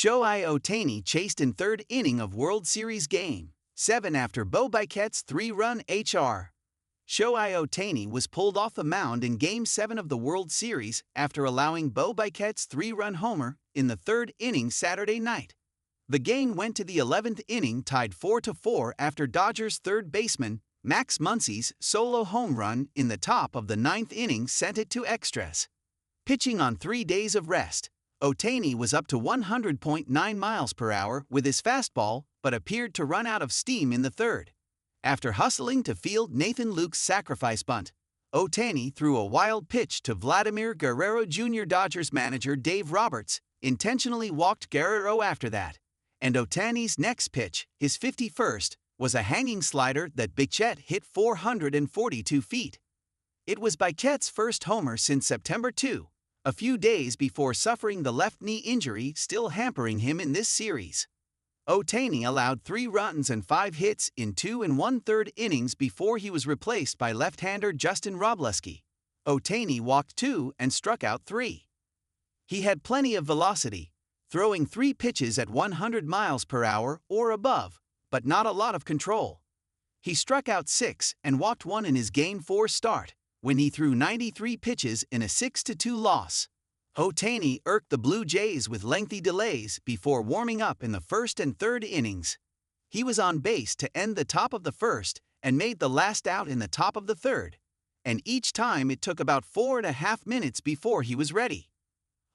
Shohei Ohtani chased in third inning of World Series Game 7 after Bo Bichette's three-run HR. Shohei Ohtani was pulled off the mound in Game 7 of the World Series after allowing Bo Bichette's three-run homer in the third inning Saturday night. The game went to the 11th inning tied 4-4 after Dodgers third baseman Max Muncy's solo home run in the top of the ninth inning sent it to extras. Pitching on 3 days of rest, Ohtani was up to 100.9 miles per hour with his fastball but appeared to run out of steam in the third. After hustling to field Nathan Luke's sacrifice bunt, Ohtani threw a wild pitch to Vladimir Guerrero Jr. Dodgers manager Dave Roberts intentionally walked Guerrero after that, and Ohtani's next pitch, his 51st, was a hanging slider that Bichette hit 442 feet. It was Bichette's first homer since September 2, a few days before suffering the left knee injury still hampering him in this series. Ohtani allowed 3 runs and 5 hits in 2 1/3 innings before he was replaced by left-hander Justin Robleski. Ohtani walked 2 and struck out 3. He had plenty of velocity, throwing 3 pitches at 100 miles per hour or above, but not a lot of control. He struck out 6 and walked 1 in his Game 4 start, when he threw 93 pitches in a 6-2 loss. Ohtani irked the Blue Jays with lengthy delays before warming up in the first and third innings. He was on base to end the top of the first and made the last out in the top of the third, and each time it took about 4.5 minutes before he was ready.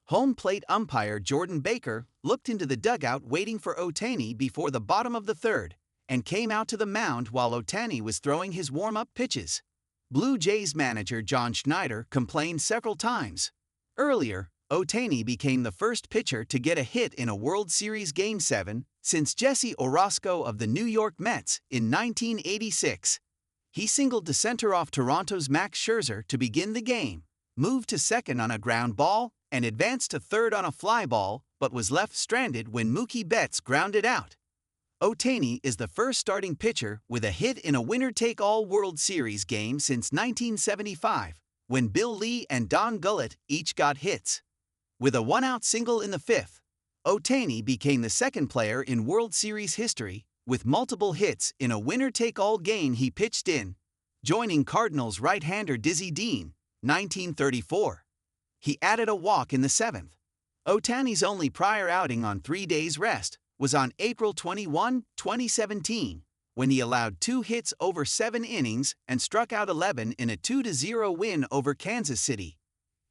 Home plate umpire Jordan Baker looked into the dugout waiting for Ohtani before the bottom of the third and came out to the mound while Ohtani was throwing his warm-up pitches. Blue Jays manager John Schneider complained several times. Earlier, Ohtani became the first pitcher to get a hit in a World Series Game 7 since Jesse Orosco of the New York Mets in 1986. He singled to center off Toronto's Max Scherzer to begin the game, moved to second on a ground ball, and advanced to third on a fly ball, but was left stranded when Mookie Betts grounded out. Ohtani is the first starting pitcher with a hit in a winner-take-all World Series game since 1975, when Bill Lee and Don Gullett each got hits. With a one-out single in the 5th, Ohtani became the second player in World Series history with multiple hits in a winner-take-all game he pitched in, joining Cardinals right-hander Dizzy Dean, 1934. He added a walk in the 7th. Ohtani's only prior outing on 3 days' rest was on April 21, 2017, when he allowed 2 hits over 7 innings and struck out 11 in a 2-0 win over Kansas City.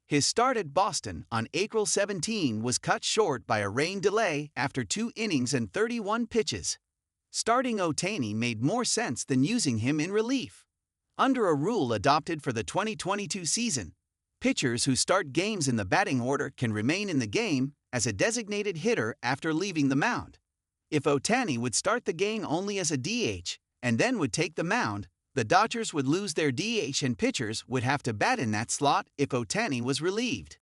His start at Boston on April 17 was cut short by a rain delay after 2 innings and 31 pitches. Starting Ohtani made more sense than using him in relief. Under a rule adopted for the 2022 season, pitchers who start games in the batting order can remain in the game as a designated hitter after leaving the mound. If Ohtani would start the game only as a DH and then would take the mound, the Dodgers would lose their DH and pitchers would have to bat in that slot if Ohtani was relieved.